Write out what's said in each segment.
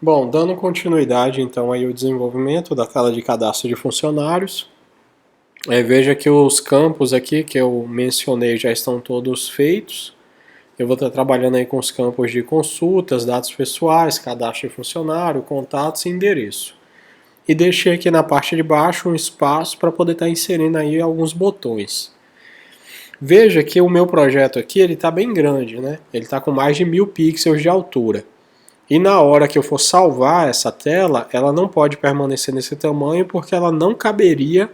Bom, dando continuidade então aí ao desenvolvimento da tela de cadastro de funcionários, veja que os campos aqui que eu mencionei já estão todos feitos. Eu vou estar trabalhando aí com os campos de consultas, dados pessoais, cadastro de funcionário, contatos e endereço. E deixei aqui na parte de baixo um espaço para poder estar inserindo aí alguns botões. Veja que o meu projeto aqui ele está bem grande, né? Ele está com mais de 1000 pixels de altura. E na hora que eu for salvar essa tela, ela não pode permanecer nesse tamanho porque ela não caberia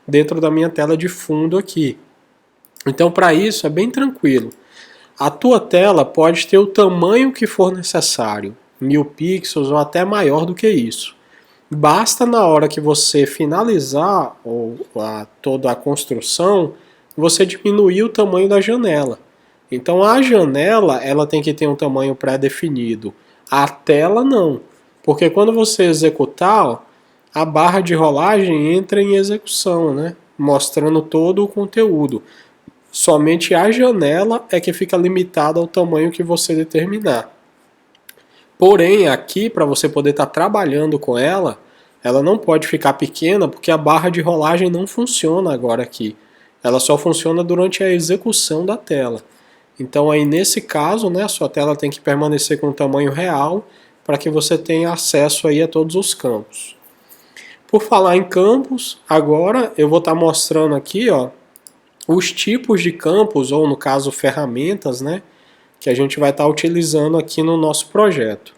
dentro da minha tela de fundo aqui. Então, para isso, é bem tranquilo. A tua tela pode ter o tamanho que for necessário, 1000 pixels ou até maior do que isso. Basta na hora que você finalizar toda a construção, você diminuir o tamanho da janela. Então a janela ela tem que ter um tamanho pré-definido. A tela não, porque quando você executar, a barra de rolagem entra em execução, né? Mostrando todo o conteúdo. Somente a janela é que fica limitada ao tamanho que você determinar. Porém, aqui, para você poder estar trabalhando com ela, ela não pode ficar pequena porque a barra de rolagem não funciona agora aqui. Ela só funciona durante a execução da tela. Então, aí nesse caso, né, a sua tela tem que permanecer com o tamanho real para que você tenha acesso aí a todos os campos. Por falar em campos, agora eu vou estar mostrando aqui, ó, os tipos de campos, ou no caso ferramentas, né, que a gente vai estar utilizando aqui no nosso projeto.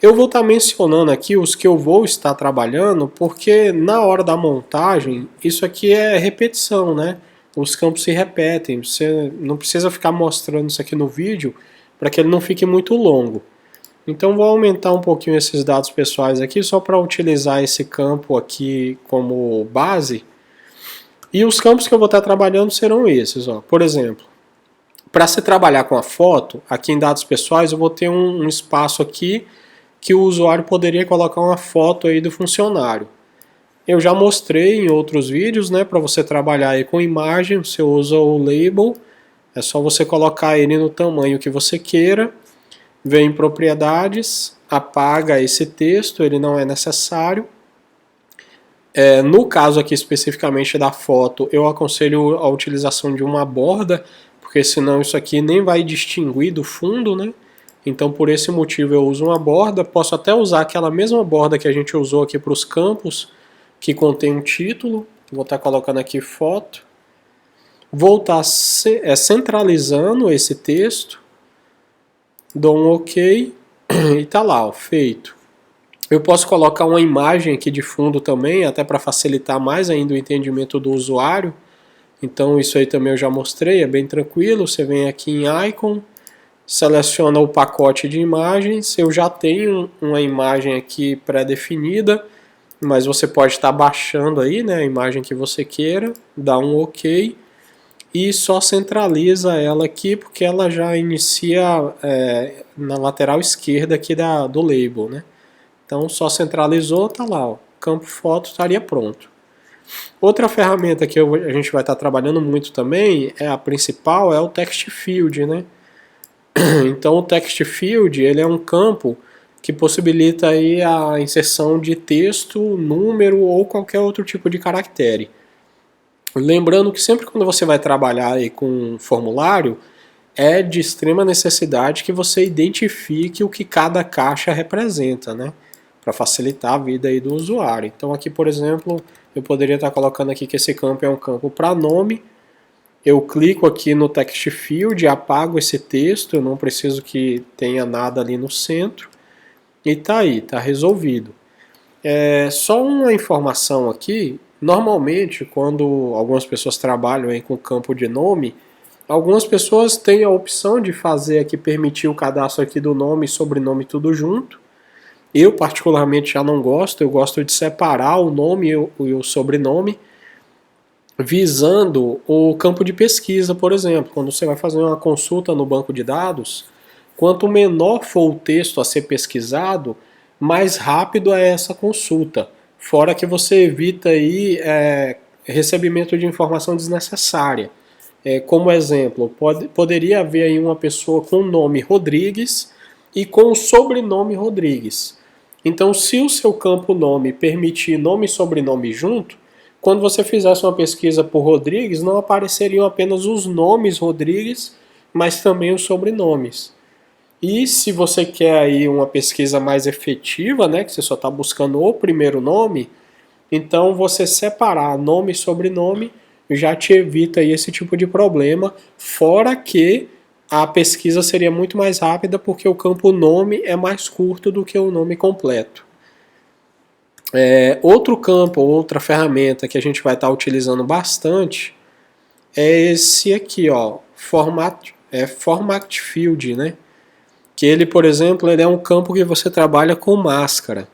Eu vou estar mencionando aqui os que eu vou estar trabalhando, porque na hora da montagem, isso aqui é repetição, né? Os campos se repetem, você não precisa ficar mostrando isso aqui no vídeo para que ele não fique muito longo. Então vou aumentar um pouquinho esses dados pessoais aqui só para utilizar esse campo aqui como base. E os campos que eu vou estar trabalhando serão esses, ó. Por exemplo, para se trabalhar com a foto, aqui em dados pessoais eu vou ter um espaço aqui que o usuário poderia colocar uma foto aí do funcionário. Eu já mostrei em outros vídeos, né, para você trabalhar aí com imagem, você usa o label, é só você colocar ele no tamanho que você queira, vem em propriedades, apaga esse texto, ele não é necessário. No caso aqui especificamente da foto, eu aconselho a utilização de uma borda, porque senão isso aqui nem vai distinguir do fundo, né? Então por esse motivo eu uso uma borda, posso até usar aquela mesma borda que a gente usou aqui para os campos, que contém um título, vou estar colocando aqui foto, vou estar centralizando esse texto, dou um OK e está lá, ó, feito. Eu posso colocar uma imagem aqui de fundo também, até para facilitar mais ainda o entendimento do usuário. Então isso aí também eu já mostrei, é bem tranquilo. Você vem aqui em Icon, seleciona o pacote de imagens. Eu já tenho uma imagem aqui pré-definida, mas você pode estar baixando aí, né, a imagem que você queira, dá um OK e só centraliza ela aqui porque ela já inicia na lateral esquerda aqui do label, né? Então só centralizou, tá lá, ó, campo foto estaria pronto. Outra ferramenta que a gente vai estar trabalhando muito também, a principal, é o text field, né? Então o text field ele é um campo que possibilita aí a inserção de texto, número ou qualquer outro tipo de caractere. Lembrando que sempre quando você vai trabalhar aí com um formulário, é de extrema necessidade que você identifique o que cada caixa representa, né? Para facilitar a vida aí do usuário. Então aqui, por exemplo, eu poderia estar colocando aqui que esse campo é um campo para nome. Eu clico aqui no text field, apago esse texto, eu não preciso que tenha nada ali no centro. E tá aí, tá resolvido. Só uma informação aqui, normalmente quando algumas pessoas trabalham aí com campo de nome, algumas pessoas têm a opção de fazer aqui, permitir o cadastro aqui do nome e sobrenome tudo junto. Eu particularmente já não gosto, eu gosto de separar o nome e o sobrenome, visando o campo de pesquisa, por exemplo. Quando você vai fazer uma consulta no banco de dados, quanto menor for o texto a ser pesquisado, mais rápido é essa consulta. Fora que você evita aí recebimento de informação desnecessária. Como exemplo, poderia haver aí uma pessoa com o nome Rodrigues e com o sobrenome Rodrigues. Então, se o seu campo nome permitir nome e sobrenome junto, quando você fizesse uma pesquisa por Rodrigues, não apareceriam apenas os nomes Rodrigues, mas também os sobrenomes. E se você quer aí uma pesquisa mais efetiva, né, que você só está buscando o primeiro nome, então você separar nome e sobrenome já te evita aí esse tipo de problema, fora que a pesquisa seria muito mais rápida porque o campo nome é mais curto do que o nome completo. Outro campo, outra ferramenta que a gente vai estar utilizando bastante é esse aqui, ó, Format Field, né? Que ele, por exemplo, ele é um campo que você trabalha com máscara.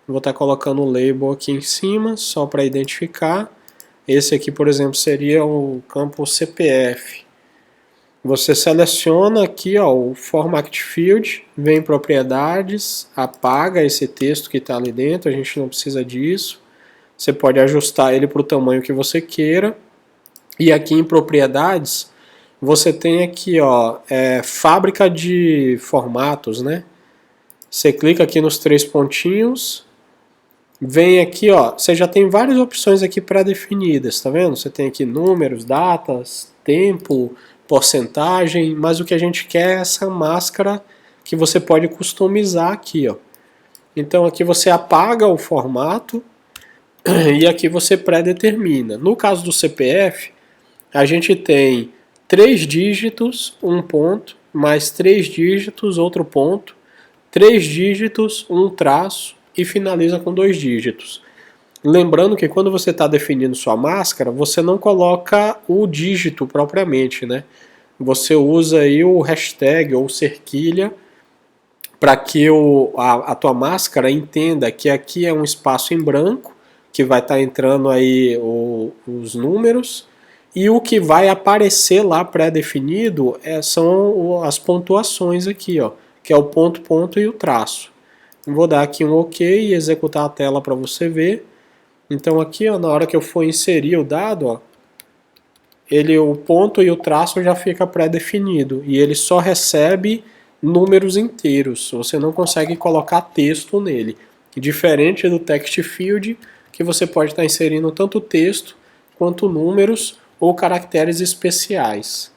Vou estar colocando o label aqui em cima, só para identificar. Esse aqui, por exemplo, seria o campo CPF. Você seleciona aqui, ó, o Format Field, vem em propriedades, apaga esse texto que está ali dentro, a gente não precisa disso. Você pode ajustar ele para o tamanho que você queira. E aqui em propriedades, você tem aqui, ó, fábrica de formatos, né? Você clica aqui nos 3 pontinhos, vem aqui, ó, você já tem várias opções aqui pré-definidas, tá vendo? Você tem aqui números, datas, tempo, porcentagem, mas o que a gente quer é essa máscara que você pode customizar aqui, ó. Então aqui você apaga o formato e aqui você pré-determina. No caso do CPF, a gente tem 3 dígitos, um ponto, mais 3 dígitos, outro ponto, 3 dígitos, um traço e finaliza com 2 dígitos. Lembrando que quando você está definindo sua máscara, você não coloca o dígito propriamente, né? Você usa aí o hashtag ou cerquilha para que a tua máscara entenda que aqui é um espaço em branco, que vai estar entrando aí os números, e o que vai aparecer lá pré-definido são as pontuações aqui, ó, que é o ponto, ponto e o traço. Vou dar aqui um OK e executar a tela para você ver. Então aqui, ó, na hora que eu for inserir o dado, ó, o ponto e o traço já fica pré-definido e ele só recebe números inteiros. Você não consegue colocar texto nele. Diferente do text field, que você pode estar inserindo tanto texto quanto números ou caracteres especiais.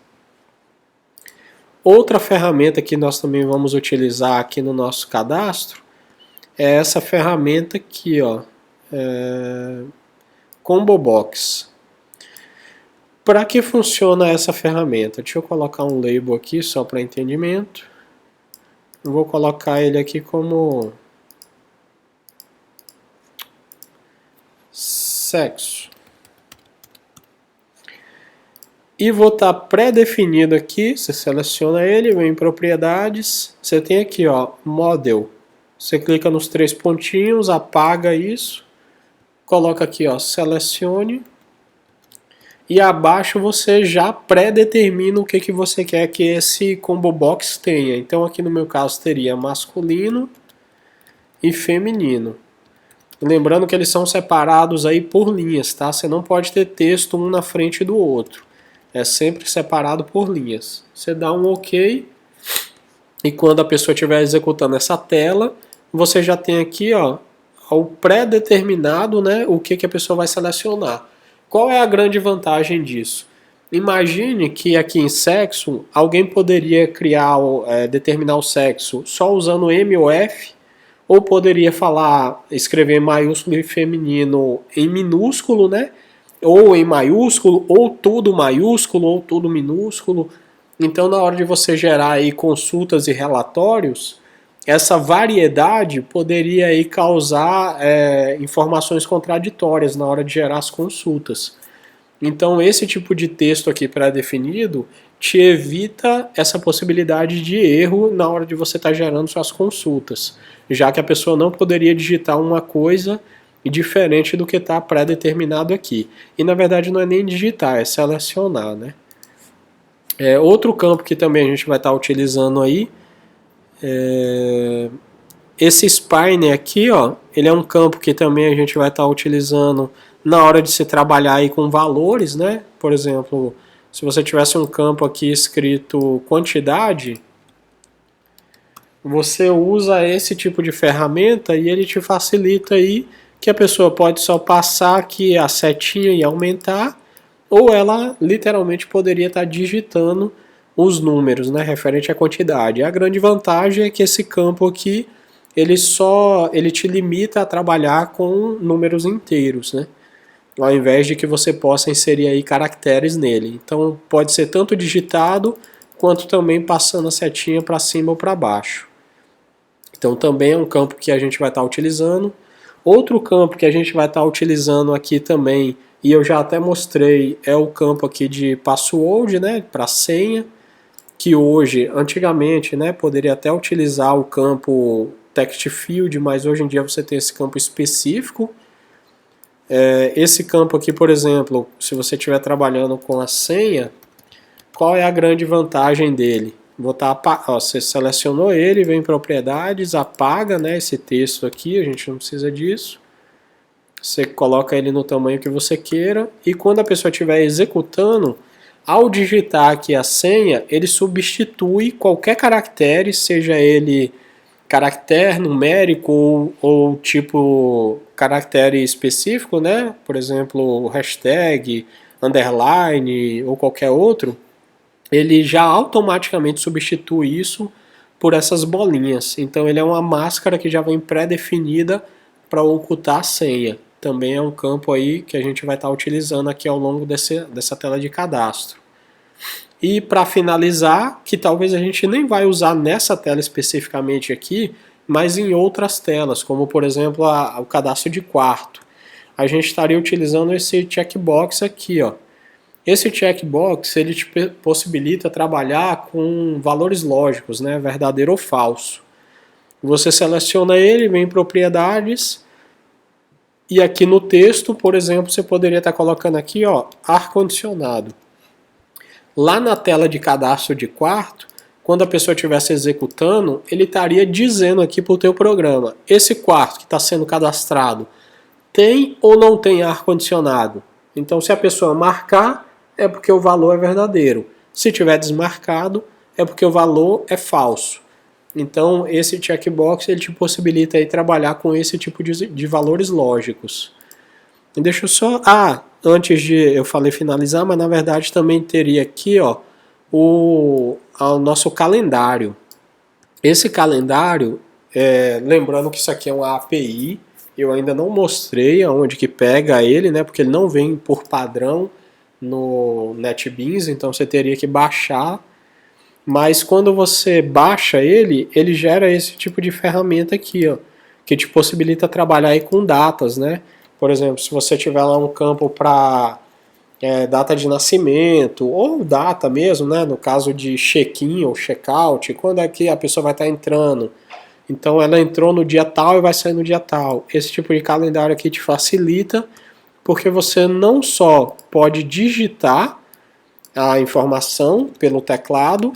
Outra ferramenta que nós também vamos utilizar aqui no nosso cadastro é essa ferramenta aqui, ó, Combo Box. Para que funciona essa ferramenta? Deixa eu colocar um label aqui só para entendimento. Vou colocar ele aqui como sexo. E vou estar pré-definido aqui, você seleciona ele, vem em propriedades, você tem aqui, ó, model. Você clica nos 3 pontinhos, apaga isso, coloca aqui, ó, selecione. E abaixo você já pré-determina o que você quer que esse combo box tenha. Então aqui no meu caso teria masculino e feminino. Lembrando que eles são separados aí por linhas, tá? Você não pode ter texto um na frente do outro. É sempre separado por linhas. Você dá um OK e quando a pessoa estiver executando essa tela, você já tem aqui, ó, o pré-determinado, né, o que a pessoa vai selecionar. Qual é a grande vantagem disso? Imagine que aqui em sexo, alguém poderia determinar o sexo só usando M ou F, ou poderia escrever maiúsculo e feminino em minúsculo, né? Ou em maiúsculo, ou tudo maiúsculo, ou tudo minúsculo. Então, na hora de você gerar aí consultas e relatórios, essa variedade poderia aí causar informações contraditórias na hora de gerar as consultas. Então, esse tipo de texto aqui pré-definido te evita essa possibilidade de erro na hora de você estar gerando suas consultas, já que a pessoa não poderia digitar uma coisa diferente do que está pré-determinado aqui. E na verdade não é nem digitar, é selecionar, né? Outro campo que também a gente vai estar utilizando aí, esse spine aqui, ó, ele é um campo que também a gente vai estar utilizando na hora de se trabalhar aí com valores, né? Por exemplo, se você tivesse um campo aqui escrito quantidade, você usa esse tipo de ferramenta e ele te facilita aí que a pessoa pode só passar aqui a setinha e aumentar, ou ela literalmente poderia estar digitando os números, né, referente à quantidade. A grande vantagem é que esse campo aqui ele te limita a trabalhar com números inteiros, né? Ao invés de que você possa inserir aí caracteres nele. Então pode ser tanto digitado quanto também passando a setinha para cima ou para baixo. Então também é um campo que a gente vai estar utilizando. Outro campo que a gente vai estar utilizando aqui também, e eu já até mostrei, é o campo aqui de password, né, para senha, que hoje, antigamente, né, poderia até utilizar o campo text field, mas hoje em dia você tem esse campo específico. Esse campo aqui, por exemplo, se você estiver trabalhando com a senha, qual é a grande vantagem dele? Você selecionou ele, vem em propriedades, apaga, né, esse texto aqui, a gente não precisa disso. Você coloca ele no tamanho que você queira e quando a pessoa estiver executando, ao digitar aqui a senha, ele substitui qualquer caractere, seja ele caractere numérico ou tipo caractere específico, né? Por exemplo, hashtag, underline ou qualquer outro, ele já automaticamente substitui isso por essas bolinhas. Então ele é uma máscara que já vem pré-definida para ocultar a senha. Também é um campo aí que a gente vai estar utilizando aqui ao longo dessa tela de cadastro. E para finalizar, que talvez a gente nem vai usar nessa tela especificamente aqui, mas em outras telas, como por exemplo o cadastro de quarto. A gente estaria utilizando esse checkbox aqui, ó. Esse checkbox ele te possibilita trabalhar com valores lógicos, né, verdadeiro ou falso. Você seleciona ele, vem em propriedades, e aqui no texto, por exemplo, você poderia estar colocando aqui, ó, ar-condicionado. Lá na tela de cadastro de quarto, quando a pessoa estivesse executando, ele estaria dizendo aqui para o teu programa, esse quarto que está sendo cadastrado tem ou não tem ar-condicionado? Então se a pessoa marcar, é porque o valor é verdadeiro. Se tiver desmarcado, é porque o valor é falso. Então esse checkbox ele te possibilita aí trabalhar com esse tipo de valores lógicos. E deixa eu só... antes de eu falei finalizar, mas na verdade também teria aqui ó, o nosso calendário. Esse calendário, lembrando que isso aqui é uma API, eu ainda não mostrei aonde que pega ele, né, porque ele não vem por padrão no NetBeans, então você teria que baixar, mas quando você baixa ele, ele gera esse tipo de ferramenta aqui, ó, que te possibilita trabalhar aí com datas, né? Por exemplo, se você tiver lá um campo para data de nascimento, ou data mesmo, né? No caso de check-in ou check-out, quando é que a pessoa vai estar entrando. Então ela entrou no dia tal e vai sair no dia tal. Esse tipo de calendário aqui te facilita, porque você não só pode digitar a informação pelo teclado,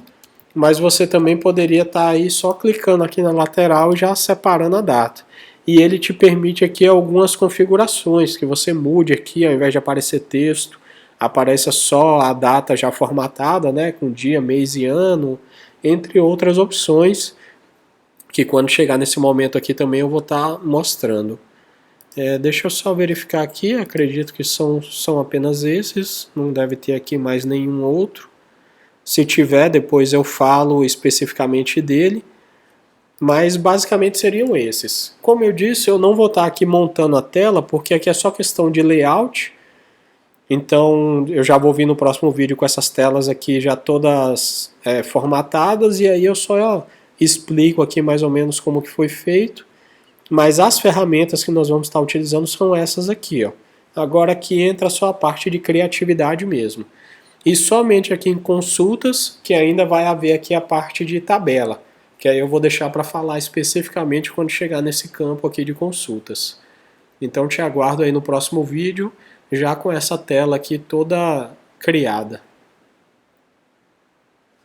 mas você também poderia estar aí só clicando aqui na lateral e já separando a data. E ele te permite aqui algumas configurações, que você mude aqui, ao invés de aparecer texto, apareça só a data já formatada, né, com dia, mês e ano, entre outras opções, que quando chegar nesse momento aqui também eu vou estar mostrando. Deixa eu só verificar aqui, acredito que são apenas esses, não deve ter aqui mais nenhum outro. Se tiver, depois eu falo especificamente dele, mas basicamente seriam esses. Como eu disse, eu não vou estar aqui montando a tela, porque aqui é só questão de layout, então eu já vou vir no próximo vídeo com essas telas aqui já todas formatadas, e aí eu só explico aqui mais ou menos como que foi feito. Mas as ferramentas que nós vamos estar utilizando são essas aqui, ó. Agora aqui entra só a parte de criatividade mesmo. E somente aqui em consultas, que ainda vai haver aqui a parte de tabela, que aí eu vou deixar para falar especificamente quando chegar nesse campo aqui de consultas. Então te aguardo aí no próximo vídeo, já com essa tela aqui toda criada.